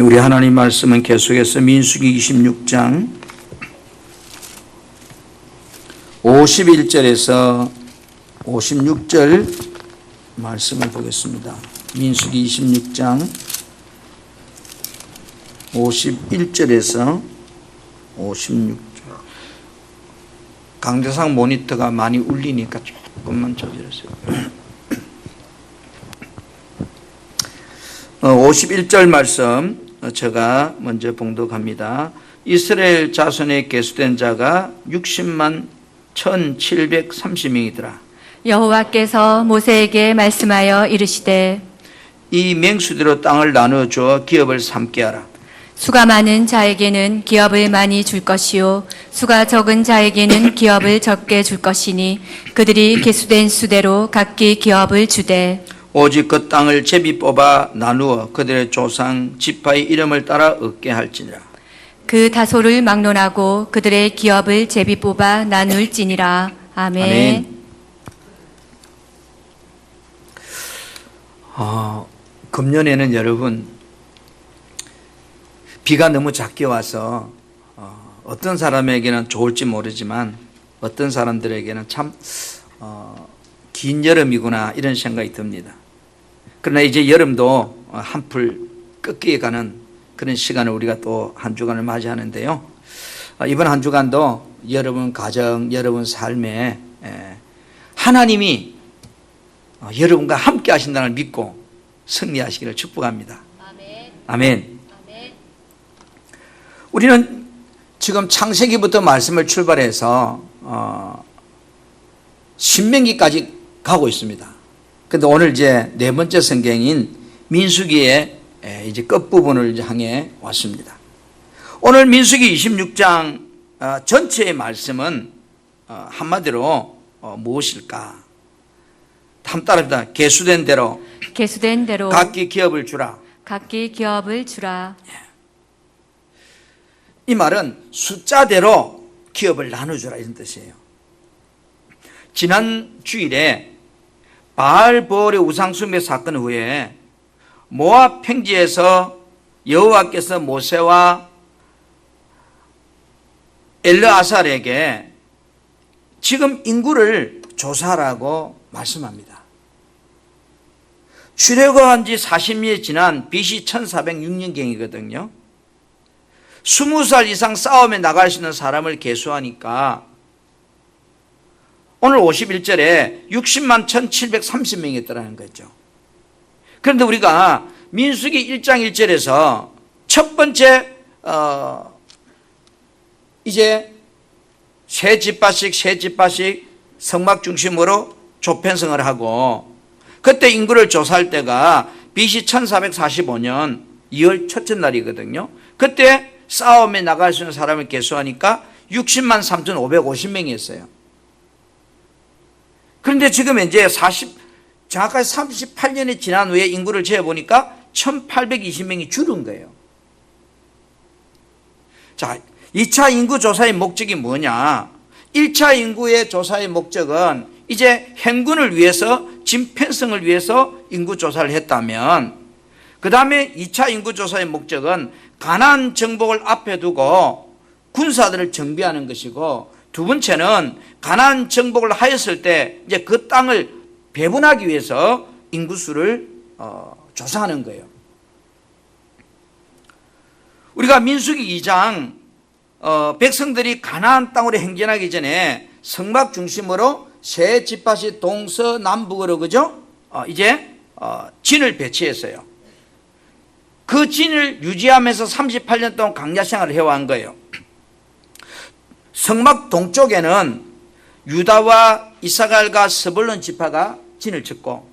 우리 하나님 말씀은 계속해서 민수기 26장 51절에서 56절 말씀을 보겠습니다. 민수기 26장 51절에서 56절. 강대상 모니터가 많이 울리니까 조금만 조절하세요. 51절 말씀 제가 먼저 봉독합니다. 이스라엘 자손에 계수된 자가 60만 1730명이더라. 여호와께서 모세에게 말씀하여 이르시되 이 맹수대로 땅을 나누어 주어 기업을 삼게 하라. 수가 많은 자에게는 기업을 많이 줄 것이요 수가 적은 자에게는 기업을 적게 줄 것이니 그들이 계수된 수대로 각기 기업을 주되 오직 그 땅을 제비 뽑아 나누어 그들의 조상 지파의 이름을 따라 얻게 할지니라. 그 다소를 막론하고 그들의 기업을 제비 뽑아 나눌지니라. 아멘. 아멘. 금년에는 여러분 비가 너무 작게 와서 어떤 사람에게는 좋을지 모르지만 어떤 사람들에게는 참 긴 여름이구나 이런 생각이 듭니다. 그러나 이제 여름도 한풀 꺾여 가는 그런 시간을 우리가 또 한 주간을 맞이하는데요. 이번 한 주간도 여러분 가정, 여러분 삶에 하나님이 여러분과 함께 하신다는 걸 믿고 승리하시기를 축복합니다. 아멘. 아멘. 우리는 지금 창세기부터 말씀을 출발해서 신명기까지 가고 있습니다. 그런데 오늘 이제 네 번째 성경인 민수기의 이제 끝부분을 이제 향해 왔습니다. 오늘 민수기 26장 전체의 말씀은 한마디로 무엇일까? 한번 따라합니다. 계수된 대로 각기 기업을 주라. 각기 기업을 주라. 이 말은 숫자대로 기업을 나눠주라 이런 뜻이에요. 지난 주일에 바알보올의 우상숭배 사건 후에 모압 평지에서 여호와께서 모세와 엘르아살에게 지금 인구를 조사하라고 말씀합니다. 출애굽한 지 40년이 지난 BC 1406년경이거든요. 20살 이상 싸움에 나갈 수 있는 사람을 계수하니까 오늘 51절에 60만 1730명이 있더라는 거죠. 그런데 우리가 민수기 1장 1절에서 첫 번째 이제 세 집파씩 성막 중심으로 조편성을 하고 그때 인구를 조사할 때가 BC 1445년 2월 첫째 날이거든요. 그때 싸움에 나갈 수 있는 사람을 계수하니까 60만 3550명이었어요. 그런데 지금 이제 정확하게 38년이 지난 후에 인구를 재보니까 1820명이 줄은 거예요. 자, 2차 인구 조사의 목적이 뭐냐? 1차 인구의 조사의 목적은 이제 행군을 위해서 짐 편성을 위해서 인구 조사를 했다면 그 다음에 2차 인구 조사의 목적은 가나안 정복을 앞에 두고 군사들을 정비하는 것이고 두 번째는 가나안 정복을 하였을 때 이제 그 땅을 배분하기 위해서 인구수를 조사하는 거예요. 우리가 민수기 2장 백성들이 가나안 땅으로 행진하기 전에 성막 중심으로 세 집밭이 동서남북으로 그죠? 이제 진을 배치했어요. 그 진을 유지하면서 38년 동안 강야 생활을 해온 거예요. 성막 동쪽에는 유다와 이사갈과 스불론 지파가 진을 쳤고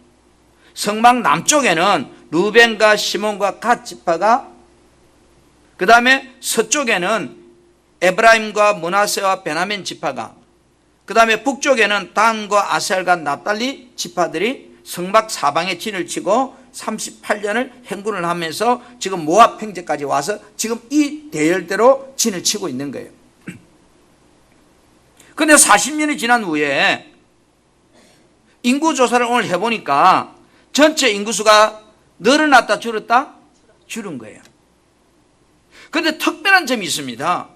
성막 남쪽에는 루벤과 시몬과 갓 지파가 그 다음에 서쪽에는 에브라임과 므낫세와 베냐민 지파가 그 다음에 북쪽에는 단과 아셀과 납달리 지파들이 성막 사방에 진을 치고 38년을 행군을 하면서 지금 모압 평지까지 와서 지금 이 대열대로 진을 치고 있는 거예요. 그런데 40년이 지난 후에 인구조사를 오늘 해보니까 전체 인구수가 늘어났다 줄었다? 줄은 거예요. 그런데 특별한 점이 있습니다.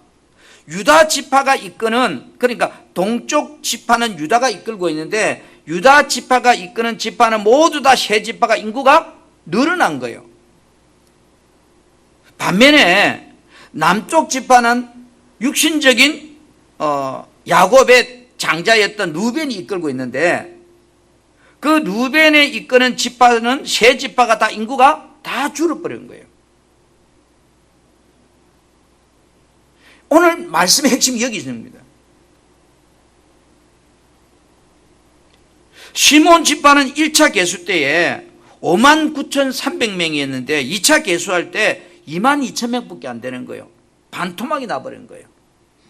유다 지파가 이끄는, 그러니까 동쪽 지파는 유다가 이끌고 있는데 유다 지파가 이끄는 지파는 모두 다 세 지파가 인구가 늘어난 거예요. 반면에 남쪽 지파는 육신적인 야곱의 장자였던 루벤이 이끌고 있는데 그 루벤에 이끄는 지파는 세 지파가 다 인구가 다 줄어버린 거예요. 오늘 말씀의 핵심이 여기 있습니다. 시몬 지파는 1차 계수 때에 59,300명이었는데 2차 계수할 때 22,000명밖에 안 되는 거예요. 반토막이 나버린 거예요.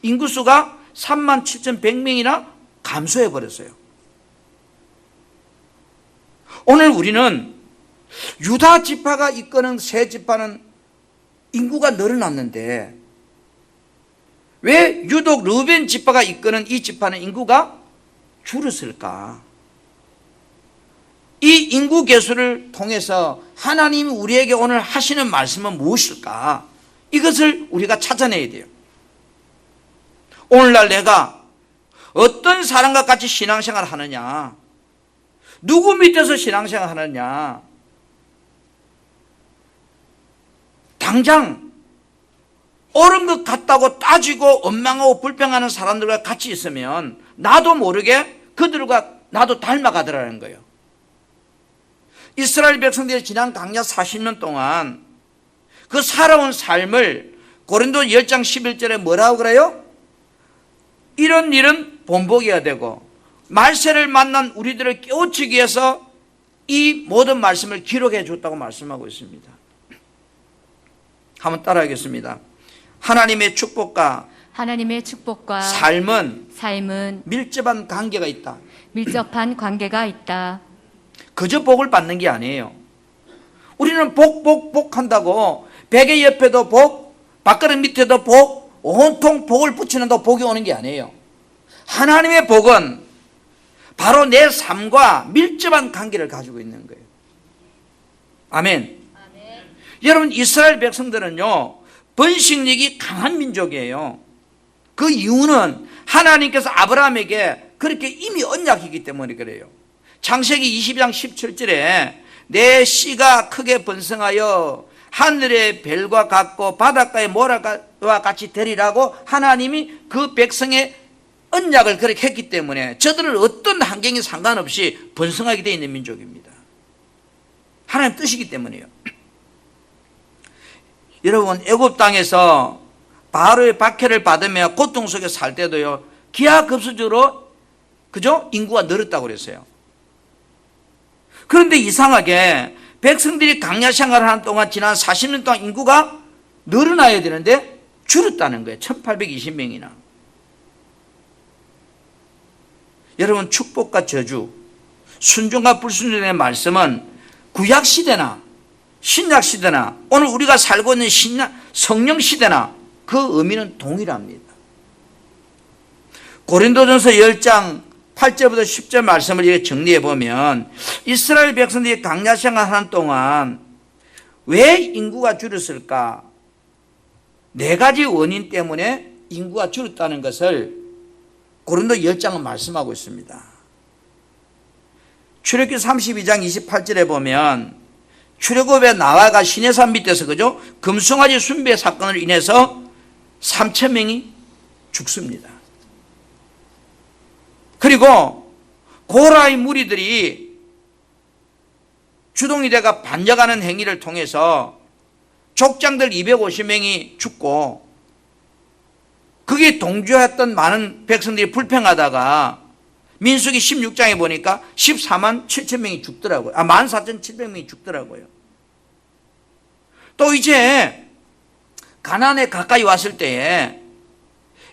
인구수가 37,100명이나 감소해 버렸어요. 오늘 우리는 유다 지파가 이끄는 세 지파는 인구가 늘어났는데 왜 유독 르벤 지파가 이끄는 이 지파는 인구가 줄었을까? 이 인구 계수를 통해서 하나님이 우리에게 오늘 하시는 말씀은 무엇일까? 이것을 우리가 찾아내야 돼요. 오늘날 내가 어떤 사람과 같이 신앙생활을 하느냐? 누구 밑에서 신앙생활을 하느냐? 당장 옳은 것 같다고 따지고 원망하고 불평하는 사람들과 같이 있으면 나도 모르게 그들과 나도 닮아가더라는 거예요. 이스라엘 백성들이 지난 광야 40년 동안 그 살아온 삶을 고린도 10장 11절에 뭐라고 그래요? 이런 일은 본보기가 되고 말세를 만난 우리들을 깨우치기 위해서 이 모든 말씀을 기록해 줬다고 말씀하고 있습니다. 한번 따라하겠습니다. 하나님의 축복과 삶은 밀접한 관계가 있다. 밀접한 관계가 있다. 그저 복을 받는 게 아니에요. 우리는 복 한다고 베개 옆에도 복, 밥그릇 밑에도 복, 온통 복을 붙이는다고 복이 오는 게 아니에요. 하나님의 복은 바로 내 삶과 밀접한 관계를 가지고 있는 거예요. 아멘. 여러분, 이스라엘 백성들은요 번식력이 강한 민족이에요. 그 이유는 하나님께서 아브라함에게 그렇게 이미 언약이기 때문에 그래요. 창세기 22장 17절에 내 씨가 크게 번성하여 하늘의 별과 같고 바닷가의 모래와 같이 되리라고 하나님이 그 백성의 언약을 그렇게 했기 때문에 저들은 어떤 환경에 상관없이 번성하게 되어 있는 민족입니다. 하나님 뜻이기 때문에요. 여러분, 애굽 땅에서 바로의 박해를 받으며 고통 속에 살 때도요 기하급수적으로 그죠? 인구가 늘었다고 그랬어요. 그런데 이상하게 백성들이 광야 생활하는 동안 지난 40년 동안 인구가 늘어나야 되는데 줄었다는 거예요. 1820명이나. 여러분, 축복과 저주, 순종과 불순종의 말씀은 구약시대나 신약시대나 오늘 우리가 살고 있는 성령시대나 그 의미는 동일합니다. 고린도전서 10장 8절부터 10절 말씀을 이렇게 정리해 보면 이스라엘 백성들이 광야 생활하는 동안 왜 인구가 줄었을까? 네 가지 원인 때문에 인구가 줄었다는 것을 고린도 10장은 말씀하고 있습니다. 출애굽기 32장 28절에 보면 출애굽의 나와가 시내산 밑에서 그죠? 금송아지 숭배 사건으로 인해서 3,000명이 죽습니다. 그리고 고라의 무리들이 주동이 돼가 반역하는 행위를 통해서 족장들 250명이 죽고 그게 동조했던 많은 백성들이 불평하다가 민수기 16장에 보니까 14만 7천 명이 죽더라고요. 14,700명이 죽더라고요. 또 이제 가나안에 가까이 왔을 때에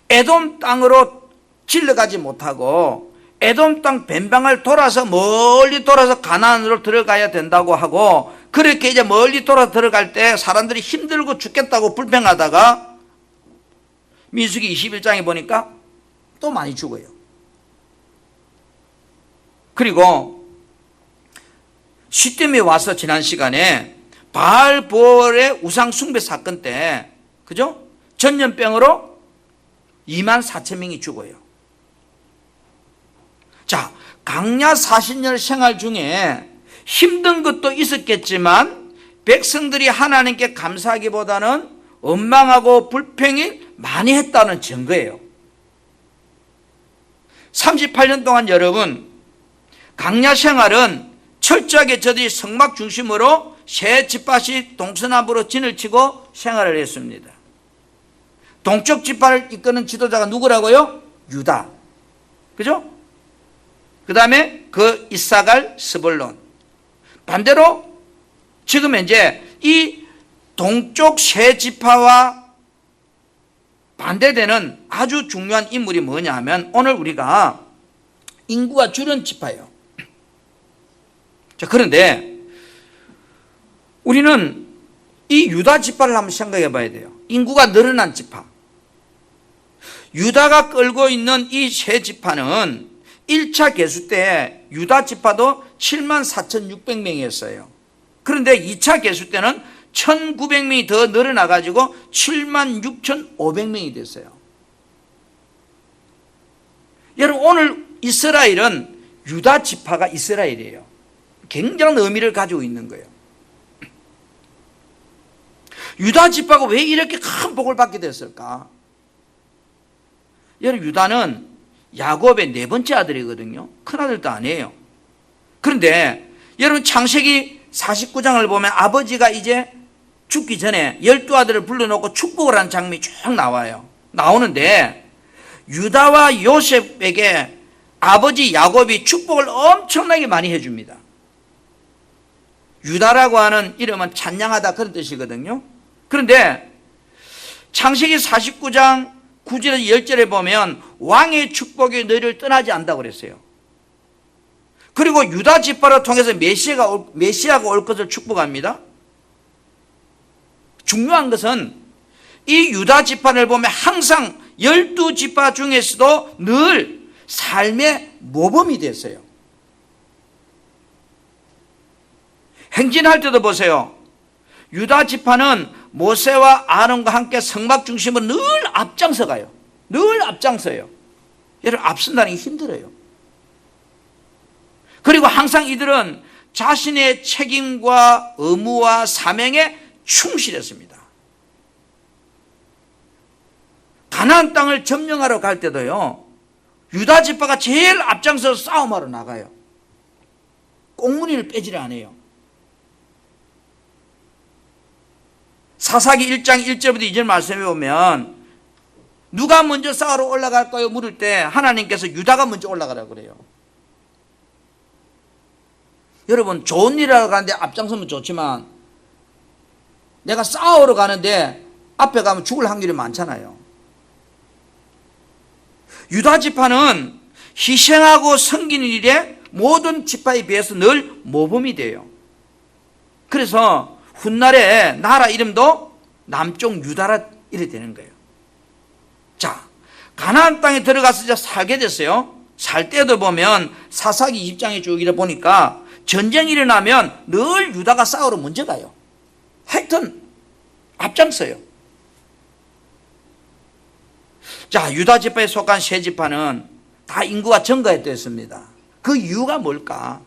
에돔 땅으로 질러가지 못하고 에돔 땅 변방을 돌아서 멀리 돌아서 가나안으로 들어가야 된다고 하고 그렇게 이제 멀리 돌아 들어갈 때 사람들이 힘들고 죽겠다고 불평하다가 민수기 21장에 보니까 또 많이 죽어요. 그리고 시딤에 와서 지난 시간에 바알보올의 우상 숭배 사건 때 그죠? 전염병으로 2만 4천 명이 죽어요. 자, 강야 40년 생활 중에 힘든 것도 있었겠지만 백성들이 하나님께 감사하기보다는 원망하고 불평이 많이 했다는 증거예요. 38년 동안 여러분, 강야 생활은 철저하게 저들이 성막 중심으로 세 지파씩 동서남북으로 진을 치고 생활을 했습니다. 동쪽 지파를 이끄는 지도자가 누구라고요? 유다. 그죠? 그 다음에 그 이사갈, 스불론. 반대로 지금 현재 이 동쪽 세 지파와 반대되는 아주 중요한 인물이 뭐냐 하면 오늘 우리가 인구가 줄은 지파예요. 자, 그런데 우리는 이 유다 지파를 한번 생각해 봐야 돼요. 인구가 늘어난 지파. 유다가 끌고 있는 이 세 지파는 1차 개수 때 유다 지파도 74,600명이었어요. 그런데 2차 개수 때는 1,900명이 더 늘어나가지고 76,500명이 됐어요. 여러분, 오늘 이스라엘은 유다 지파가 이스라엘이에요. 굉장한 의미를 가지고 있는 거예요. 유다 지파가 왜 이렇게 큰 복을 받게 됐을까? 여러분, 유다는 야곱의 네 번째 아들이거든요. 큰아들도 아니에요. 그런데 여러분, 창세기 49장을 보면 아버지가 이제 죽기 전에 12아들을 불러놓고 축복을 하는 장면이 쭉 나오는데 유다와 요셉에게 아버지 야곱이 축복을 엄청나게 많이 해줍니다. 유다라고 하는 이름은 찬양하다 그런 뜻이거든요. 그런데 창세기 49장 9절에서 10절에 보면 왕의 축복이 너희를 떠나지 않는다고 그랬어요. 그리고 유다 지파를 통해서 메시아가 올 것을 축복합니다. 중요한 것은 이 유다 지파를 보면 항상 12지파 중에서도 늘 삶의 모범이 됐어요. 행진할 때도 보세요. 유다 지파는 모세와 아론과 함께 성막 중심으로 늘 앞장서 가요. 늘 앞장서요. 여러분, 앞선다는 게 힘들어요. 그리고 항상 이들은 자신의 책임과 의무와 사명에 충실했습니다. 가나안 땅을 점령하러 갈 때도요, 유다 지파가 제일 앞장서서 싸움하러 나가요. 꽁무니를 빼지를 않아요. 사사기 1장 1절부터 2절 말씀해 보면 누가 먼저 싸우러 올라갈까요? 물을 때 하나님께서 유다가 먼저 올라가라고 그래요. 여러분, 좋은 일 하러 가는데 앞장서면 좋지만 내가 싸우러 가는데 앞에 가면 죽을 확률이 많잖아요. 유다 지파는 희생하고 섬기는 일에 모든 지파에 비해서 늘 모범이 돼요. 그래서 훗날에 나라 이름도 남쪽 유다라 이래 되는 거예요. 자, 가나안 땅에 들어가서 이제 살게 됐어요. 살 때도 보면 사사기 20장에 쭉 이래 보니까 전쟁이 일어나면 늘 유다가 싸우러 먼저 가요. 하여튼 앞장서요. 자, 유다 지파에 속한 세 지파는 다 인구가 증가했습니다. 그 이유가 뭘까?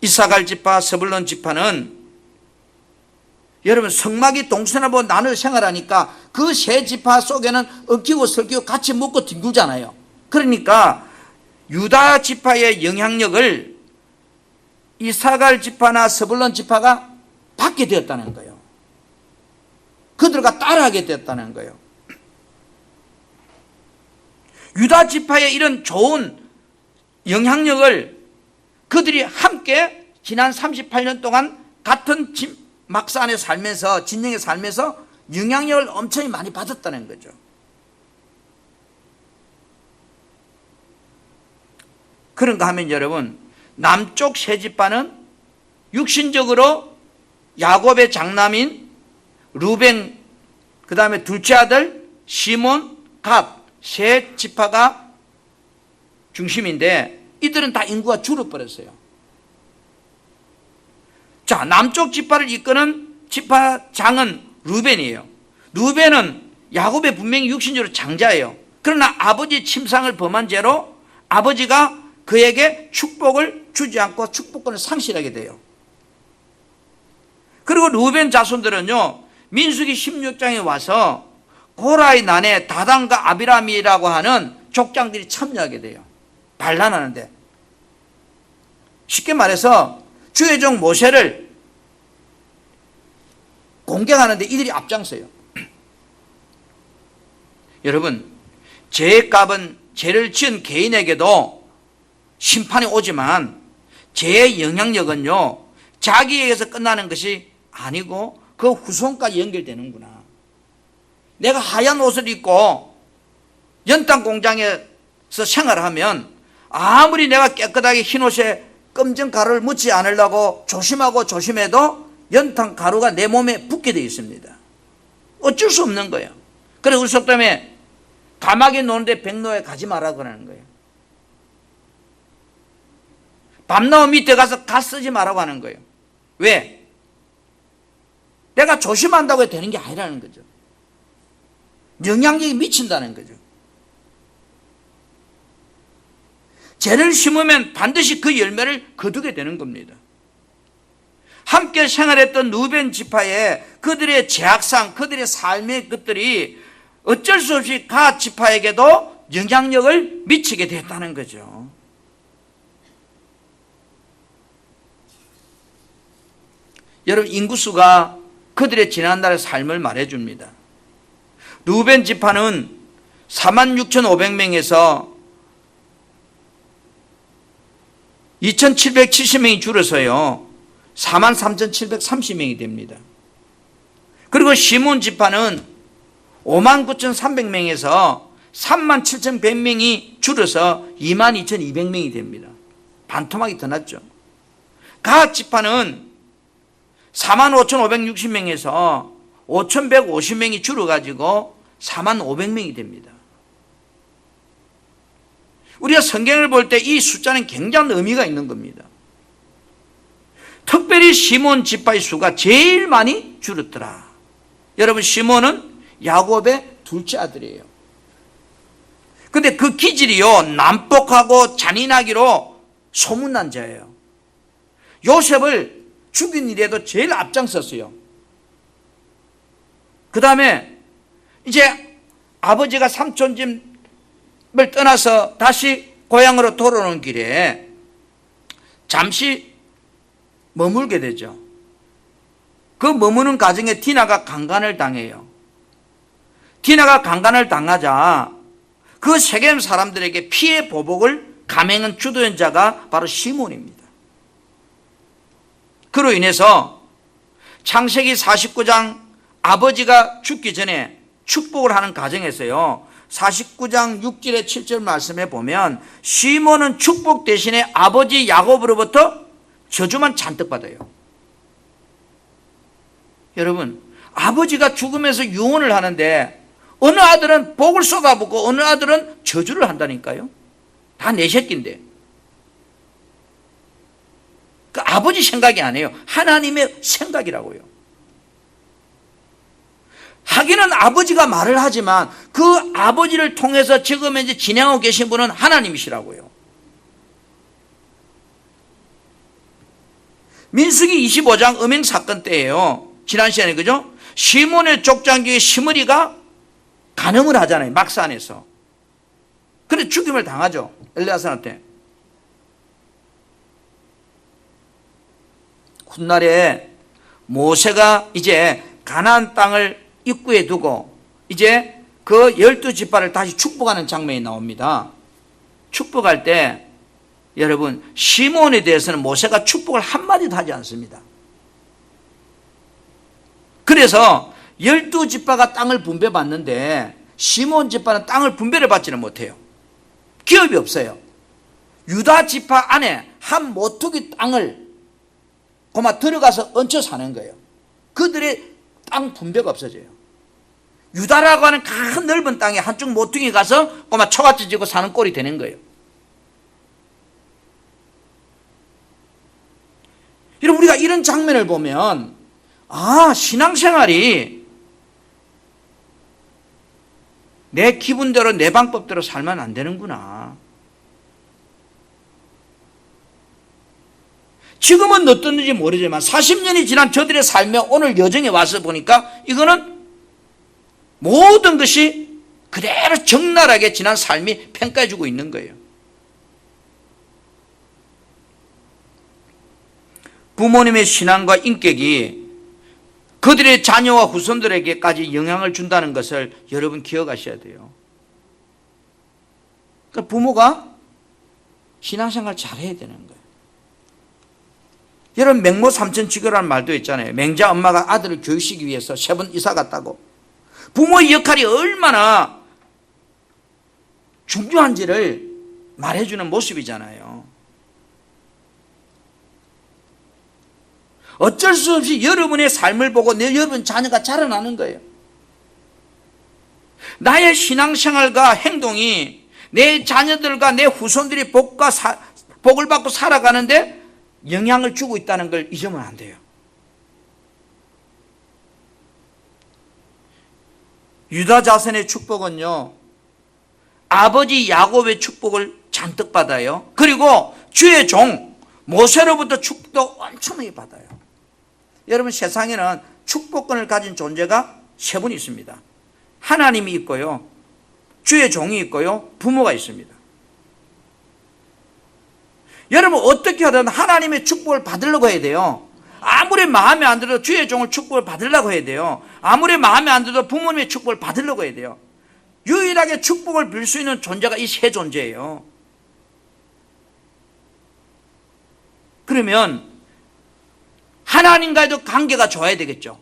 이사갈 지파, 스불론 지파는 여러분, 성막이 동서남북 나눠 생활하니까 그 세 지파 속에는 얽히고 설키고 같이 먹고 뒹굴잖아요. 그러니까 유다 지파의 영향력을 이사갈 지파나 스불론 지파가 받게 되었다는 거예요. 그들과 따라하게 되었다는 거예요. 유다 지파의 이런 좋은 영향력을 그들이 함께 지난 38년 동안 같은 막사 안에 살면서, 진영에 살면서 영향력을 엄청 많이 받았다는 거죠. 그런가 하면 여러분, 남쪽 세 지파는 육신적으로 야곱의 장남인 루벤, 그 다음에 둘째 아들 시몬, 갓, 세 지파가 중심인데 이들은 다 인구가 줄어버렸어요. 자, 남쪽 지파를 이끄는 지파장은 루벤이에요. 루벤은 야곱의 분명히 육신적으로 장자예요. 그러나 아버지 침상을 범한 죄로 아버지가 그에게 축복을 주지 않고 축복권을 상실하게 돼요. 그리고 루벤 자손들은요, 민수기 16장에 와서 고라의 난에 다단과 아비람이라고 하는 족장들이 참여하게 돼요. 반란하는데. 쉽게 말해서 주의 종 모세를 공격하는데 이들이 앞장서요. 여러분, 죄의 값은 죄를 지은 개인에게도 심판이 오지만 죄의 영향력은요, 자기에게서 끝나는 것이 아니고 그 후손까지 연결되는구나. 내가 하얀 옷을 입고 연탄 공장에서 생활하면 아무리 내가 깨끗하게 흰 옷에 검정 가루를 묻지 않으려고 조심하고 조심해도 연탄 가루가 내 몸에 붙게 되어 있습니다. 어쩔 수 없는 거예요. 그래서 우리 속담에 가마귀 노는데 백로에 가지 말라고 하는 거예요. 밤나무 밑에 가서 가 쓰지 말라고 하는 거예요. 왜? 내가 조심한다고 해도 되는 게 아니라는 거죠. 영향력이 미친다는 거죠. 죄를 심으면 반드시 그 열매를 거두게 되는 겁니다. 함께 생활했던 루벤 지파의 그들의 죄악상, 그들의 삶의 것들이 어쩔 수 없이 갓 지파에게도 영향력을 미치게 됐다는 거죠. 여러분, 인구수가 그들의 지난날의 삶을 말해줍니다. 루벤 지파는 46,500명에서 2,770명이 줄어서요 43,730명이 됩니다. 그리고 시몬 지파는 59,300명에서 37,100명이 줄어서 22,200명이 됩니다. 반토막이 더 났죠. 갓 지파는 45,560명에서 5,150명이 줄어가지고 45,000명이 됩니다. 우리가 성경을 볼 때 이 숫자는 굉장한 의미가 있는 겁니다. 특별히 시몬 지파의 수가 제일 많이 줄었더라. 여러분, 시몬은 야곱의 둘째 아들이에요. 근데 그 기질이요, 난폭하고 잔인하기로 소문난 자예요. 요셉을 죽인 일에도 제일 앞장섰어요. 그 다음에 이제 아버지가 삼촌집을 떠나서 다시 고향으로 돌아오는 길에 잠시 머물게 되죠. 그 머무는 과정에 디나가 강간을 당해요. 디나가 강간을 당하자 그 세겜 사람들에게 피해 보복을 감행한 주도한 자가 바로 시몬입니다. 그로 인해서 창세기 49장 아버지가 죽기 전에 축복을 하는 과정에서요 49장 6절에 7절 말씀에 보면 시몬은 축복 대신에 아버지 야곱으로부터 저주만 잔뜩 받아요. 여러분, 아버지가 죽으면서 유언을 하는데 어느 아들은 복을 쏟아붓고 어느 아들은 저주를 한다니까요. 다 내 새끼인데. 그 아버지 생각이 아니에요. 하나님의 생각이라고요. 하기는 아버지가 말을 하지만 그 아버지를 통해서 지금 이제 진행하고 계신 분은 하나님이시라고요. 민수기 25장 음행 사건 때예요. 지난 시간에, 그죠? 시몬의 족장기의 시므리가 간음을 하잖아요. 막산에서. 그래 죽임을 당하죠. 엘레아살한테. 훗날에 모세가 이제 가나안 땅을 입구에 두고 이제 그 12지파를 다시 축복하는 장면이 나옵니다. 축복할 때 여러분, 시몬에 대해서는 모세가 축복을 한마디도 하지 않습니다. 그래서 12지파가 땅을 분배받는데 시몬 지파는 땅을 분배를 받지는 못해요. 기업이 없어요. 유다 지파 안에 한 모퉁이 땅을 고마 들어가서 얹혀 사는 거예요. 그들의 땅 분배가 없어져요. 유다라고 하는 큰 넓은 땅에 한쪽 모퉁이 가서 고마 초가지 지고 사는 꼴이 되는 거예요. 여러분, 우리가 이런 장면을 보면 신앙생활이 내 기분대로 내 방법대로 살면 안 되는구나. 지금은 어떻는지 모르지만 40년이 지난 저들의 삶에 오늘 여정에 와서 보니까 이거는 모든 것이 그대로 적나라하게 지난 삶이 평가해주고 있는 거예요. 부모님의 신앙과 인격이 그들의 자녀와 후손들에게까지 영향을 준다는 것을 여러분 기억하셔야 돼요. 그러니까 부모가 신앙생활 잘해야 되는 거예요. 여러분 맹모 삼천지교라는 말도 있잖아요. 맹자 엄마가 아들을 교육시키기 위해서 3번 이사 갔다고. 부모의 역할이 얼마나 중요한지를 말해주는 모습이잖아요. 어쩔 수 없이 여러분의 삶을 보고 여러분 자녀가 자라나는 거예요. 나의 신앙생활과 행동이 내 자녀들과 내 후손들이 복을 받고 살아가는데 영향을 주고 있다는 걸 잊으면 안 돼요. 유다 자손의 축복은요, 아버지 야곱의 축복을 잔뜩 받아요. 그리고 주의 종 모세로부터 축복도 엄청나게 받아요. 여러분 세상에는 축복권을 가진 존재가 3분 있습니다. 하나님이 있고요, 주의 종이 있고요, 부모가 있습니다. 여러분 어떻게 하든 하나님의 축복을 받으려고 해야 돼요. 아무리 마음에 안 들어도 주의 종을 축복을 받으려고 해야 돼요. 아무리 마음에 안 들어도 부모님의 축복을 받으려고 해야 돼요. 유일하게 축복을 빌 수 있는 존재가 이 3 존재예요. 그러면 하나님과도 관계가 좋아야 되겠죠.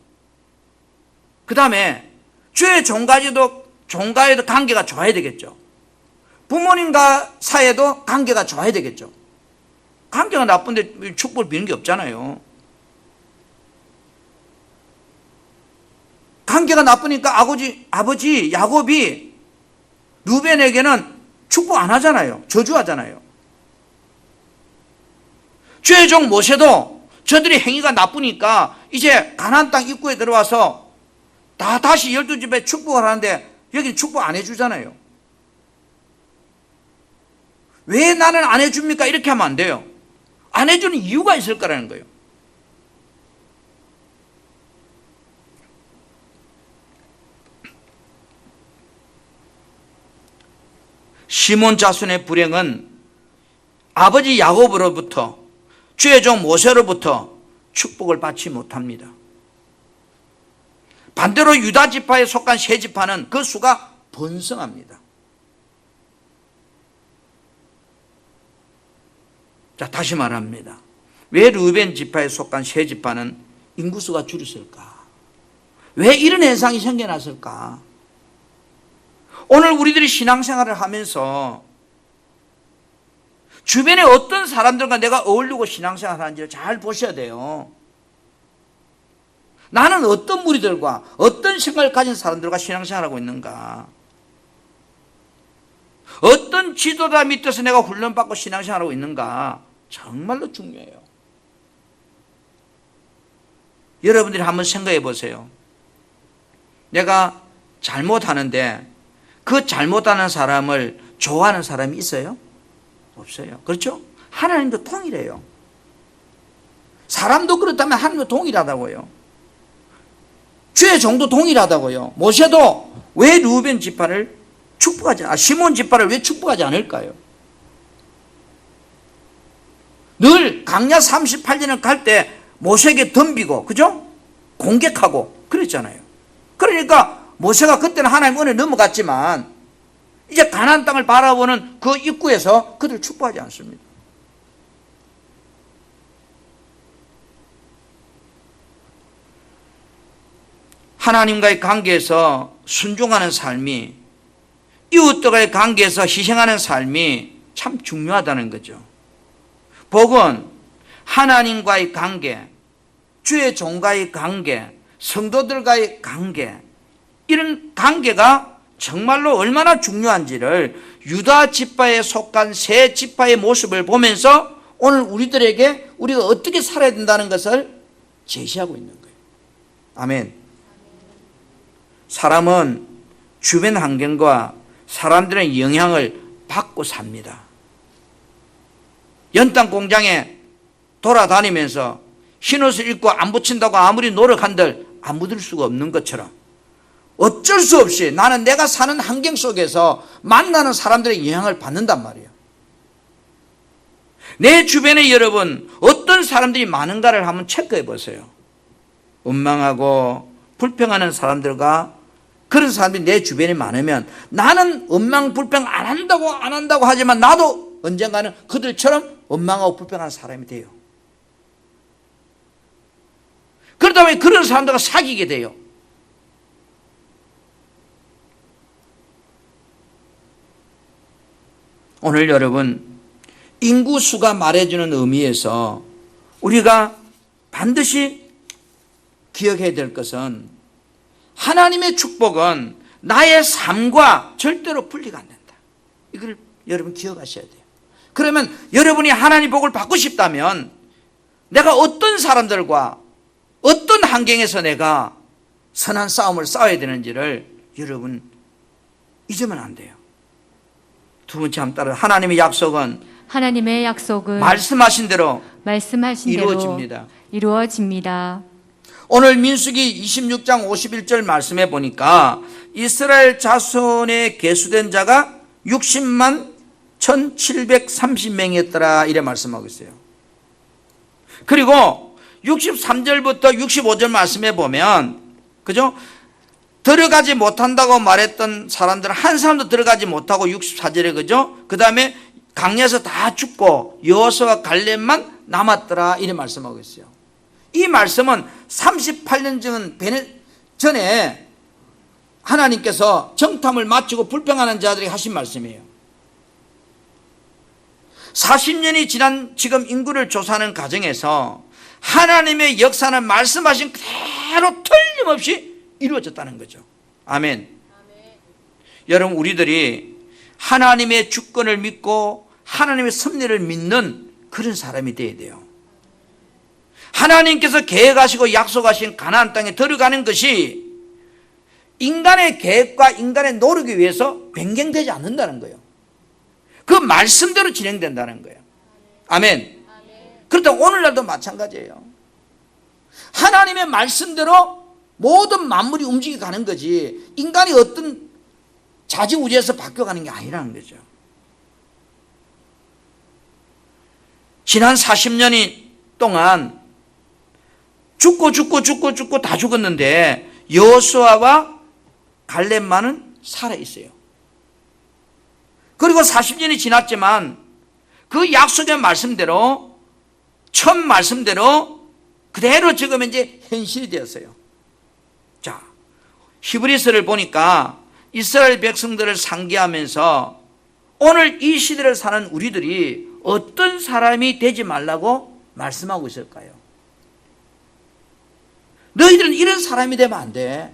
그 다음에 주의 종과에도 관계가 좋아야 되겠죠. 부모님과 사이에도 관계가 좋아야 되겠죠. 관계가 나쁜데 축복을 비는 게 없잖아요. 관계가 나쁘니까 아버지 야곱이 루벤에게는 축복 안 하잖아요. 저주하잖아요. 주의 종 모세도 저들이 행위가 나쁘니까 이제 가나안 땅 입구에 들어와서 다시 12집에 축복을 하는데 여기는 축복 안 해주잖아요. 왜 나는 안 해줍니까? 이렇게 하면 안 돼요. 안 해주는 이유가 있을 거라는 거예요. 시몬 자손의 불행은 아버지 야곱으로부터 주의 종 모세로부터 축복을 받지 못합니다. 반대로 유다 지파에 속한 세 지파는 그 수가 번성합니다. 자, 다시 말합니다. 왜 르우벤 지파에 속한 세 지파는 인구수가 줄었을까? 왜 이런 현상이 생겨났을까? 오늘 우리들이 신앙생활을 하면서 주변에 어떤 사람들과 내가 어울리고 신앙생활을 하는지를 잘 보셔야 돼요. 나는 어떤 무리들과 어떤 생각을 가진 사람들과 신앙생활을 하고 있는가? 어떤 지도자 밑에서 내가 훈련받고 신앙생활을 하고 있는가? 정말로 중요해요. 여러분들이 한번 생각해 보세요. 내가 잘못하는데 그 잘못하는 사람을 좋아하는 사람이 있어요? 없어요. 그렇죠? 하나님도 동일해요. 사람도 그렇다면 하나님도 동일하다고요. 주의 종도 동일하다고요. 모세도 왜 르우벤 지파를 시몬 지파를 왜 축복하지 않을까요? 늘 광야 38년을 갈 때 모세에게 덤비고, 그죠? 공격하고 그랬잖아요. 그러니까 모세가 그때는 하나님 은혜 넘어갔지만 이제 가나안 땅을 바라보는 그 입구에서 그들을 축복하지 않습니다. 하나님과의 관계에서 순종하는 삶이, 이웃들과의 관계에서 희생하는 삶이 참 중요하다는 거죠. 복은 하나님과의 관계, 주의 종과의 관계, 성도들과의 관계, 이런 관계가 정말로 얼마나 중요한지를 유다 지파에 속한 세 지파의 모습을 보면서 오늘 우리들에게 우리가 어떻게 살아야 된다는 것을 제시하고 있는 거예요. 아멘. 사람은 주변 환경과 사람들의 영향을 받고 삽니다. 연탄 공장에 돌아다니면서 흰옷을 입고 안 붙인다고 아무리 노력한들 안 묻을 수가 없는 것처럼 어쩔 수 없이 나는 내가 사는 환경 속에서 만나는 사람들의 영향을 받는단 말이에요. 내 주변에 여러분 어떤 사람들이 많은가를 한번 체크해 보세요. 원망하고 불평하는 사람들과 그런 사람들이 내 주변에 많으면 나는 원망 불평 안 한다고 하지만 나도 언젠가는 그들처럼 원망하고 불평하는 사람이 돼요. 그러다 보니 그런 사람들과 사귀게 돼요. 오늘 여러분 인구수가 말해주는 의미에서 우리가 반드시 기억해야 될 것은 하나님의 축복은 나의 삶과 절대로 분리가 안 된다. 이걸 여러분 기억하셔야 돼요. 그러면 여러분이 하나님 복을 받고 싶다면 내가 어떤 사람들과 어떤 환경에서 내가 선한 싸움을 싸워야 되는지를 여러분 잊으면 안 돼요. 두 번째 한번 따라 하나님의 약속은 말씀하신 대로 이루어집니다. 오늘 민수기 26장 51절 말씀해 보니까 이스라엘 자손에 계수된 자가 60만 1730명이었더라 이래 말씀하고 있어요. 그리고 63절부터 65절 말씀해 보면 그죠? 들어가지 못한다고 말했던 사람들은 한 사람도 들어가지 못하고 64절에 그죠? 그 다음에 강야에서 다 죽고 여호수아와 갈렙만 남았더라 이래 말씀하고 있어요. 이 말씀은 38년 전에 하나님께서 정탐을 마치고 불평하는 자들이 하신 말씀이에요. 40년이 지난 지금 인구를 조사하는 과정에서 하나님의 역사는 말씀하신 그대로 틀림없이 이루어졌다는 거죠. 아멘. 여러분 우리들이 하나님의 주권을 믿고 하나님의 섭리를 믿는 그런 사람이 되어야 돼요. 하나님께서 계획하시고 약속하신 가나안 땅에 들어가는 것이 인간의 계획과 인간의 노력에 의해서 변경되지 않는다는 거예요. 그 말씀대로 진행된다는 거예요. 아멘. 그렇다고 오늘날도 마찬가지예요. 하나님의 말씀대로 모든 만물이 움직여가는 거지 인간이 어떤 자지우지에서 바뀌어가는 게 아니라는 거죠. 지난 40년이 동안 죽고 다 죽었는데 여호수아와 갈렙만은 살아있어요. 그리고 40년이 지났지만 그 약속의 말씀대로 첫 말씀대로 그대로 지금 이제 현실이 되었어요. 자, 히브리서를 보니까 이스라엘 백성들을 상기하면서 오늘 이 시대를 사는 우리들이 어떤 사람이 되지 말라고 말씀하고 있을까요? 너희들은 이런 사람이 되면 안 돼.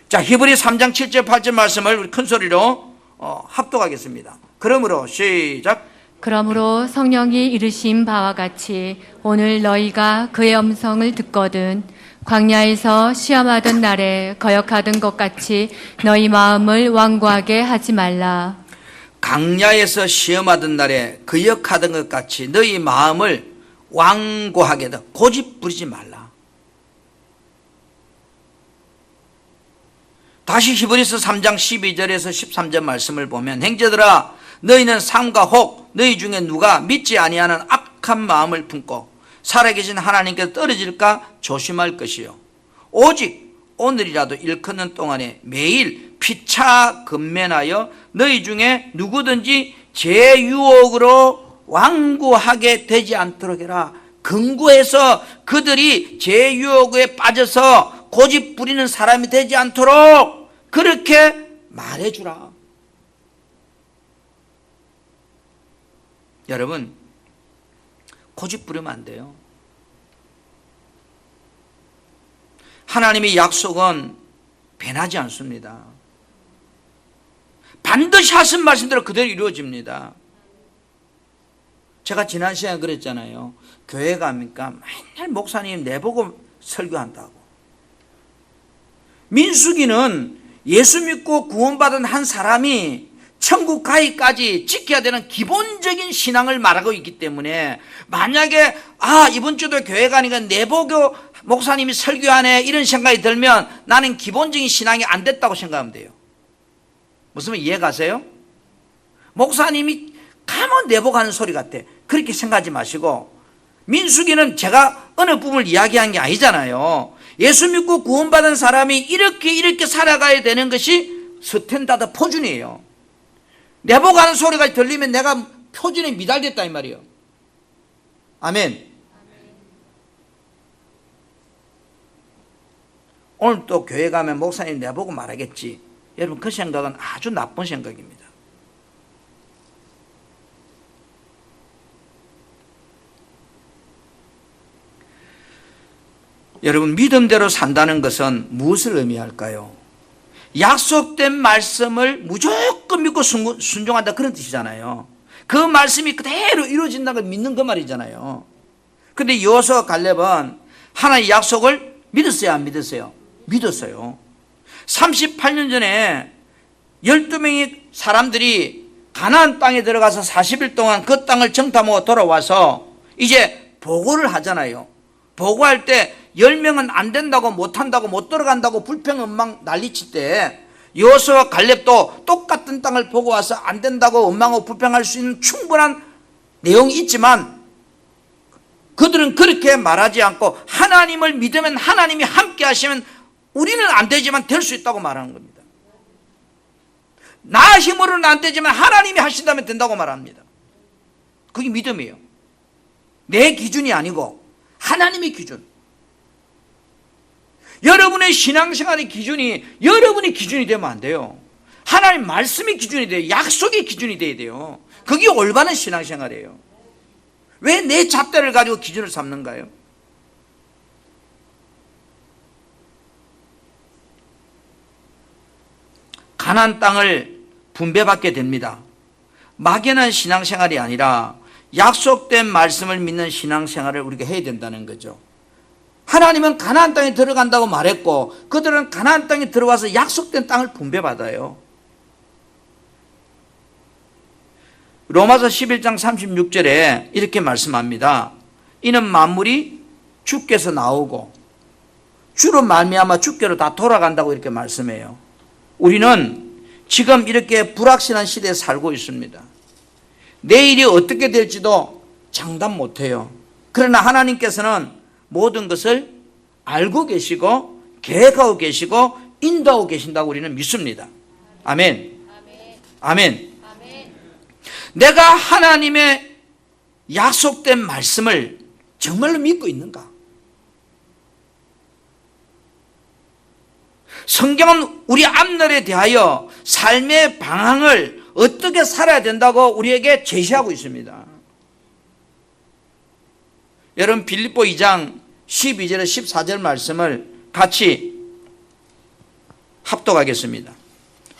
자, 히브리 3장 7절 8절 말씀을 우리 큰 소리로 합독하겠습니다. 그러므로 시작. 그러므로 성령이 이르신 바와 같이 오늘 너희가 그의 음성을 듣거든 광야에서 시험하던 날에 거역하던 것 같이 너희 마음을 완고하게 하지 말라. 광야에서 시험하던 날에 거역하던 것 같이 너희 마음을 완고하게 더 고집 부리지 말라. 다시 히브리서 3장 12절에서 13절 말씀을 보면 형제들아 너희는 삼가 혹 너희 중에 누가 믿지 아니하는 악한 마음을 품고 살아계신 하나님께서 떨어질까 조심할 것이요 오직 오늘이라도 일컫는 동안에 매일 피차 근면하여 너희 중에 누구든지 제 유혹으로 완고하게 되지 않도록 해라. 근고해서 그들이 제 유혹에 빠져서 고집 부리는 사람이 되지 않도록 그렇게 말해주라. 여러분 고집 부리면 안 돼요. 하나님의 약속은 변하지 않습니다. 반드시 하신 말씀대로 그대로 이루어집니다. 제가 지난 시간에 그랬잖아요. 교회 가니까 맨날 목사님 내보고 설교한다고. 민수기는 예수 믿고 구원받은 한 사람이 천국 가기까지 지켜야 되는 기본적인 신앙을 말하고 있기 때문에, 만약에 이번 주도 교회 가니까 내보교 목사님이 설교하네 이런 생각이 들면 나는 기본적인 신앙이 안 됐다고 생각하면 돼요. 무슨 말 이해가세요? 목사님이 가면 내복하는 소리 같아. 그렇게 생각하지 마시고, 민수기는 제가 어느 부분을 이야기한 게 아니잖아요. 예수 믿고 구원받은 사람이 이렇게 살아가야 되는 것이 스탠다드 표준이에요. 내복하는 소리가 들리면 내가 표준에 미달됐다 이 말이에요. 아멘. 오늘 또 교회 가면 목사님 내보고 말하겠지. 여러분, 그 생각은 아주 나쁜 생각입니다. 여러분, 믿음대로 산다는 것은 무엇을 의미할까요? 약속된 말씀을 무조건 믿고 순종한다, 그런 뜻이잖아요. 그 말씀이 그대로 이루어진다는 걸 믿는 그 말이잖아요. 근데 여호수아와 갈렙은 하나님의 약속을 믿었어요, 안 믿었어요? 믿었어요. 38년 전에 12명의 사람들이 가나안 땅에 들어가서 40일 동안 그 땅을 정탐하고 돌아와서 이제 보고를 하잖아요. 보고할 때 10명은 안 된다고, 못한다고, 못 들어간다고 불평 난리칠 때 여호수아와 갈렙도 똑같은 땅을 보고 와서 안 된다고 원망하고 불평할 수 있는 충분한 내용이 있지만, 그들은 그렇게 말하지 않고 하나님을 믿으면 하나님이 함께 하시면 우리는 안 되지만 될 수 있다고 말하는 겁니다. 나 힘으로는 안 되지만 하나님이 하신다면 된다고 말합니다. 그게 믿음이에요. 내 기준이 아니고 하나님의 기준. 여러분의 신앙생활의 기준이 여러분의 기준이 되면 안 돼요. 하나님 말씀의 기준이 돼요. 약속의 기준이 돼야 돼요. 그게 올바른 신앙생활이에요. 왜 내 잣대를 가지고 기준을 삼는가요? 가나안 땅을 분배받게 됩니다. 막연한 신앙생활이 아니라 약속된 말씀을 믿는 신앙생활을 우리가 해야 된다는 거죠. 하나님은 가나안 땅에 들어간다고 말했고, 그들은 가나안 땅에 들어와서 약속된 땅을 분배받아요. 로마서 11장 36절에 이렇게 말씀합니다. 이는 만물이 주께서 나오고 주로 말미암아 주께로 다 돌아간다고 이렇게 말씀해요. 우리는 지금 이렇게 불확실한 시대에 살고 있습니다. 내일이 어떻게 될지도 장담 못해요. 그러나 하나님께서는 모든 것을 알고 계시고 계획하고 계시고 인도하고 계신다고 우리는 믿습니다. 아멘. 아멘. 내가 하나님의 약속된 말씀을 정말로 믿고 있는가? 성경은 우리 앞날에 대하여 삶의 방향을 어떻게 살아야 된다고 우리에게 제시하고 있습니다. 여러분, 빌립보 2장 12절에 14절 말씀을 같이 합독하겠습니다.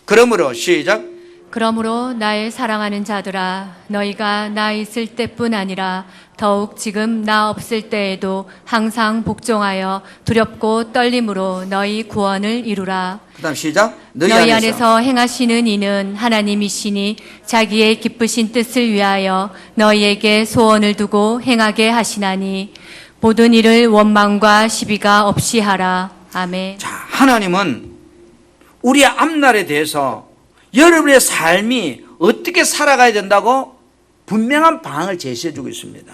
그러므로 시작. 그러므로 나의 사랑하는 자들아, 너희가 나 있을 때뿐 아니라 더욱 지금 나 없을 때에도 항상 복종하여 두렵고 떨림으로 너희 구원을 이루라. 그 다음 시작. 너희 안에서 행하시는 이는 하나님이시니 자기의 기쁘신 뜻을 위하여 너희에게 소원을 두고 행하게 하시나니 모든 일을 원망과 시비가 없이 하라. 아멘. 자, 하나님은 우리 앞날에 대해서 여러분의 삶이 어떻게 살아가야 된다고 분명한 방향을 제시해주고 있습니다.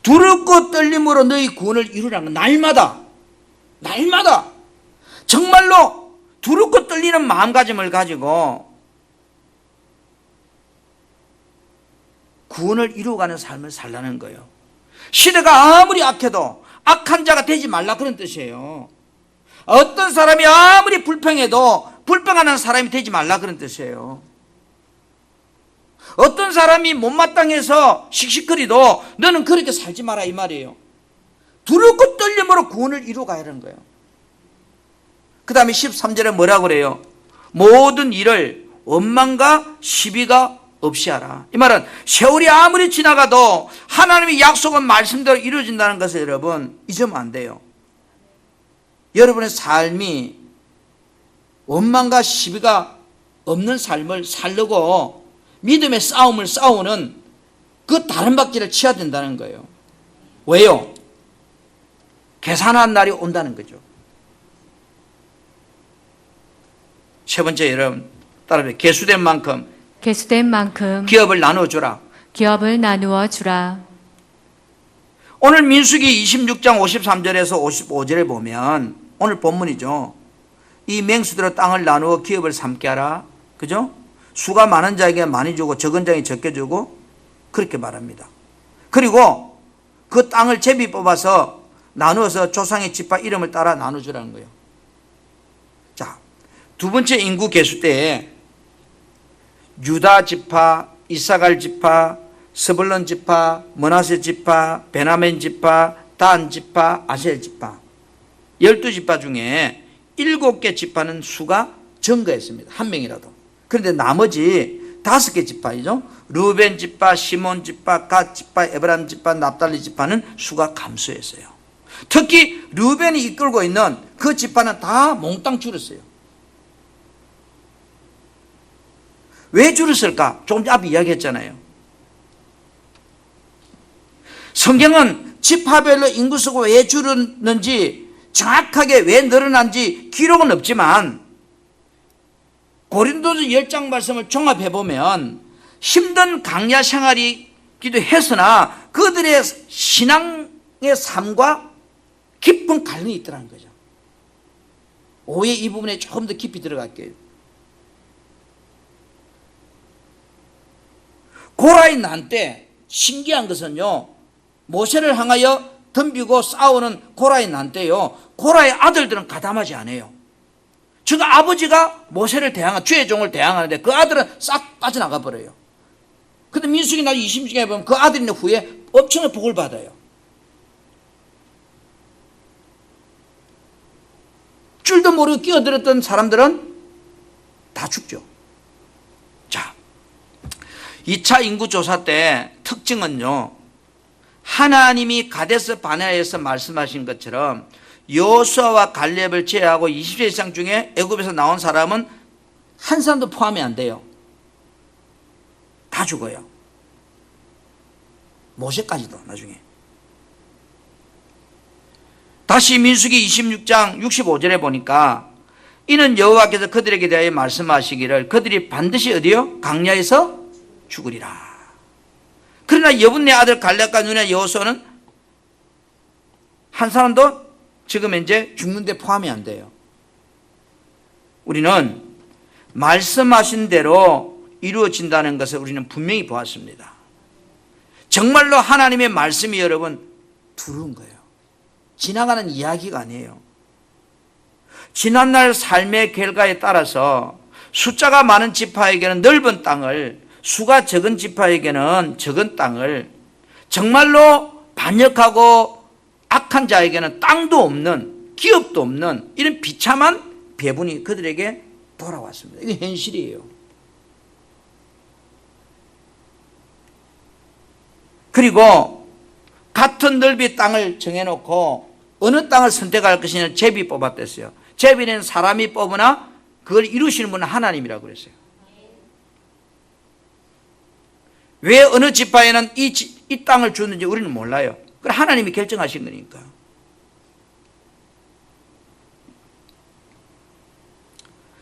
두렵고 떨림으로 너희 구원을 이루라는 건 날마다 정말로 두렵고 떨리는 마음가짐을 가지고 구원을 이루어가는 삶을 살라는 거예요. 시대가 아무리 악해도 악한 자가 되지 말라, 그런 뜻이에요. 어떤 사람이 아무리 불평해도 불평하는 사람이 되지 말라, 그런 뜻이에요. 어떤 사람이 못마땅해서 씩씩거리도 너는 그렇게 살지 마라, 이 말이에요. 두렵고 떨림으로 구원을 이루어가야 하는 거예요. 그 다음에 13절에 뭐라고 그래요? 모든 일을 원망과 시비가 없이 하라. 이 말은 세월이 아무리 지나가도 하나님의 약속은 말씀대로 이루어진다는 것을 여러분 잊으면 안 돼요. 여러분의 삶이 원망과 시비가 없는 삶을 살려고 믿음의 싸움을 싸우는 그 다른 박질을 치야 된다는 거예요. 왜요? 계산한 날이 온다는 거죠. 세 번째, 여러분 따라해. 계수된 만큼 기업을 나누어주라. 기업을 나누어 주라. 오늘 민수기 26장 53절에서 55절에 보면 오늘 본문이죠. 이 맹수들의 땅을 나누어 기업을 삼게 하라. 그죠? 수가 많은 자에게 많이 주고 적은 자에게 적게 주고 그렇게 말합니다. 그리고 그 땅을 제비 뽑아서 나누어서 조상의 지파 이름을 따라 나눠주라는 거예요. 자, 두 번째 인구 계수 때에 유다 지파, 이사갈 지파, 스불론 지파, 므낫세 지파, 베냐민 지파, 단 지파, 아셀 지파 12지파 중에 7개 지파는 수가 증가했습니다. 한 명이라도. 그런데 나머지 5개 지파이죠. 루벤 지파, 시몬 지파, 갓 지파, 에브라임 지파, 납달리 지파는 수가 감소했어요. 특히 루벤이 이끌고 있는 그 지파는 다 몽땅 줄었어요. 왜 줄었을까? 조금 앞에 이야기했잖아요. 성경은 지파별로 인구수가 왜 줄었는지 정확하게 왜 늘어난지 기록은 없지만 고린도서 10장 말씀을 종합해보면 힘든 강야 생활이기도 했으나 그들의 신앙의 삶과 깊은 갈등이 있더라는 거죠. 오해 이 부분에 조금 더 깊이 들어갈게요. 고라의 난 때 신기한 것은요, 모세를 향하여 덤비고 싸우는 고라의 난 때요, 고라의 아들들은 가담하지 않아요. 즉 아버지가 모세를 주의 종을 대항하는데 그 아들은 싹 빠져나가 버려요. 근데 민수기 나 20장에 보면 그 아들이 후에 엄청난 복을 받아요. 줄도 모르고 끼어들었던 사람들은 다 죽죠. 자, 2차 인구조사 때 특징은요, 하나님이 가데스 바네아에서 말씀하신 것처럼 여호수아와 갈렙을 제외하고 20세 이상 중에 애굽에서 나온 사람은 한 사람도 포함이 안 돼요. 다 죽어요. 모세까지도 나중에. 다시 민수기 26장 65절에 보니까 이는 여호와께서 그들에게 대하여 말씀하시기를 그들이 반드시 어디요? 광야에서 죽으리라. 그러나 여분네 아들 갈렙과 눈의 여호수아는 한 사람도 지금 현재 죽는데 포함이 안 돼요. 우리는 말씀하신 대로 이루어진다는 것을 우리는 분명히 보았습니다. 정말로 하나님의 말씀이 여러분 두려운 거예요. 지나가는 이야기가 아니에요. 지난날 삶의 결과에 따라서 숫자가 많은 지파에게는 넓은 땅을, 수가 적은 지파에게는 적은 땅을, 정말로 반역하고 악한 자에게는 땅도 없는, 기업도 없는 이런 비참한 배분이 그들에게 돌아왔습니다. 이게 현실이에요. 그리고 같은 넓이 땅을 정해놓고 어느 땅을 선택할 것이냐 제비 뽑았댔어요. 제비는 사람이 뽑으나 그걸 이루시는 분은 하나님이라고 그랬어요. 왜 어느 지파에는 이 땅을 주는지 우리는 몰라요. 그걸 하나님이 결정하신 거니까.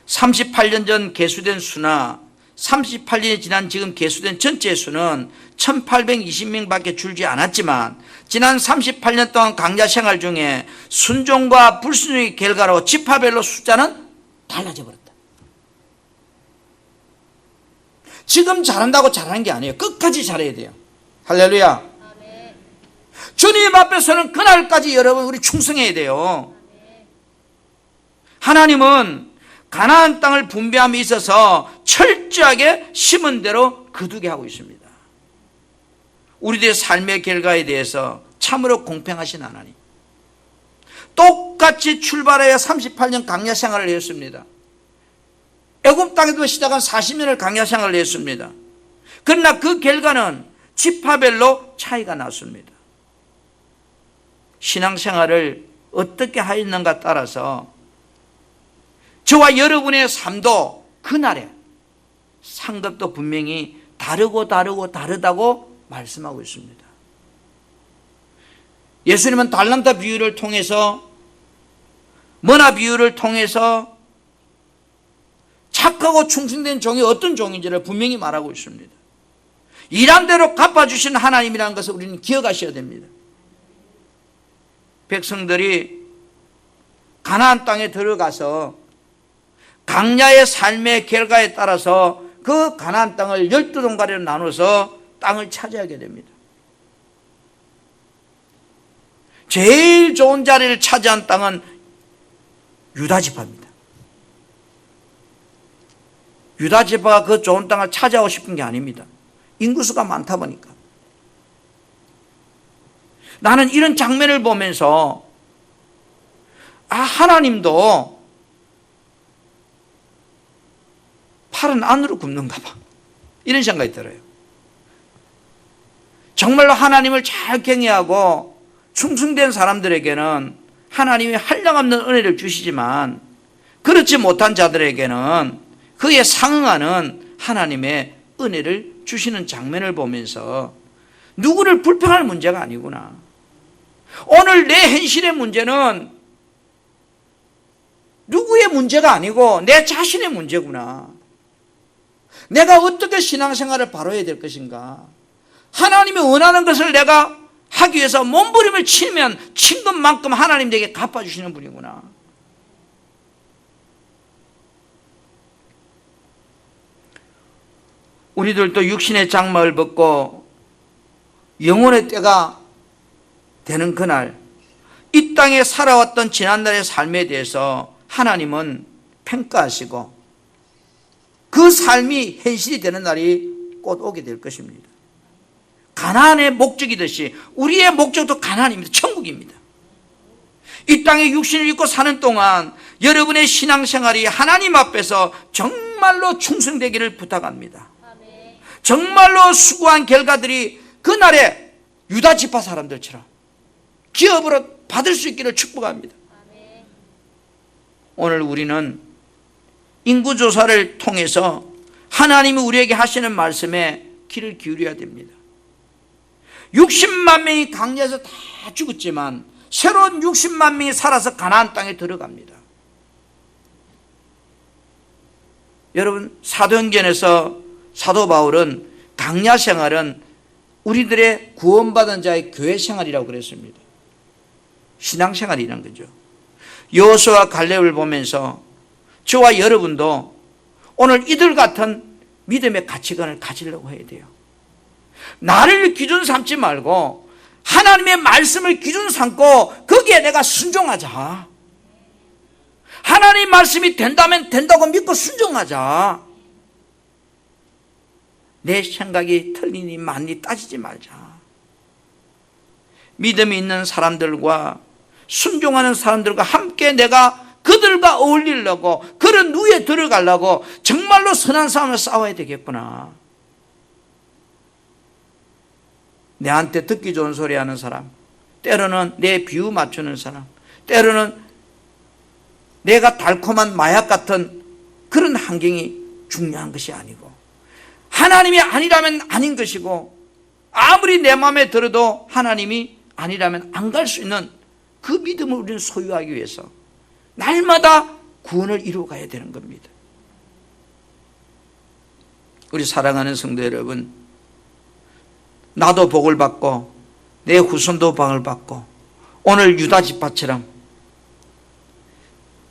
(38년) 전 계수된 수나 38년이 지난 지금 계수된 전체 수는 1820명밖에 줄지 않았지만 지난 38년 동안 강야 생활 중에 순종과 불순종의 결과로 지파별로 숫자는 달라져 버렸다. 지금 잘한다고 잘하는 게 아니에요. 끝까지 잘해야 돼요. 할렐루야. 아멘. 주님 앞에서는 그날까지 여러분 우리 충성해야 돼요. 아멘. 하나님은 가나안 땅을 분배함에 있어서 철저하게 심은 대로 거두게 하고 있습니다. 우리들의 삶의 결과에 대해서 참으로 공평하신 하나님. 똑같이 출발하여 38년 강야 생활을 했습니다. 애굽 땅에도 시작한 40년을 강야 생활을 했습니다. 그러나 그 결과는 지파별로 차이가 났습니다. 신앙생활을 어떻게 하였는가 따라서 저와 여러분의 삶도 그날에 상급도 분명히 다르다고 말씀하고 있습니다. 예수님은 달란트 비유를 통해서, 머나 비유를 통해서 착하고 충성된 종이 어떤 종인지를 분명히 말하고 있습니다. 일한 대로 갚아주시는 하나님이라는 것을 우리는 기억하셔야 됩니다. 백성들이 가나안 땅에 들어가서 강야의 삶의 결과에 따라서 그 가나안 땅을 12동가리로 나눠서 땅을 차지하게 됩니다. 제일 좋은 자리를 차지한 땅은 유다 지파입니다. 유다 지파가 그 좋은 땅을 차지하고 싶은 게 아닙니다. 인구수가 많다 보니까. 나는 이런 장면을 보면서 하나님도 팔은 안으로 굽는가 봐, 이런 생각이 들어요. 정말로 하나님을 잘 경외하고 충성된 사람들에게는 하나님이 한량없는 은혜를 주시지만, 그렇지 못한 자들에게는 그에 상응하는 하나님의 은혜를 주시는 장면을 보면서 누구를 불평할 문제가 아니구나. 오늘 내 현실의 문제는 누구의 문제가 아니고 내 자신의 문제구나. 내가 어떻게 신앙생활을 바로 해야 될 것인가. 하나님이 원하는 것을 내가 하기 위해서 몸부림을 치면 친 것만큼 하나님 내게 갚아주시는 분이구나. 우리들도 육신의 장막을 벗고 영혼의 때가 되는 그날, 이 땅에 살아왔던 지난날의 삶에 대해서 하나님은 평가하시고 그 삶이 현실이 되는 날이 곧 오게 될 것입니다. 가나안의 목적이듯이 우리의 목적도 가나안입니다. 천국입니다. 이 땅에 육신을 입고 사는 동안 여러분의 신앙생활이 하나님 앞에서 정말로 충성되기를 부탁합니다. 정말로 수고한 결과들이 그날의 유다 지파 사람들처럼 기업으로 받을 수 있기를 축복합니다. 오늘 우리는 인구조사를 통해서 하나님이 우리에게 하시는 말씀에 귀를 기울여야 됩니다. 60만 명이 강야에서 다 죽었지만 새로운 60만 명이 살아서 가나안 땅에 들어갑니다. 여러분, 사도행전에서 사도 바울은 강야 생활은 우리들의 구원받은 자의 교회 생활이라고 그랬습니다. 신앙생활이란 거죠. 여호수아와 갈렙을 보면서 저와 여러분도 오늘 이들 같은 믿음의 가치관을 가지려고 해야 돼요. 나를 기준 삼지 말고 하나님의 말씀을 기준 삼고 거기에 내가 순종하자. 하나님 말씀이 된다면 된다고 믿고 순종하자. 내 생각이 틀리니 맞니 따지지 말자. 믿음이 있는 사람들과 순종하는 사람들과 함께 내가 그들과 어울리려고, 그런 누에 들어가려고 정말로 선한 싸움을 싸워야 되겠구나. 내한테 듣기 좋은 소리 하는 사람, 때로는 내 비유 맞추는 사람, 때로는 내가 달콤한 마약 같은 그런 환경이 중요한 것이 아니고, 하나님이 아니라면 아닌 것이고, 아무리 내 마음에 들어도 하나님이 아니라면 안 갈 수 있는 그 믿음을 우리는 소유하기 위해서 날마다 구원을 이루어가야 되는 겁니다. 우리 사랑하는 성도 여러분, 나도 복을 받고 내 후손도 복을 받고 오늘 유다 지파처럼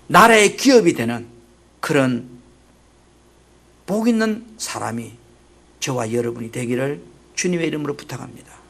나라의 기업이 되는 그런 복 있는 사람이 저와 여러분이 되기를 주님의 이름으로 부탁합니다.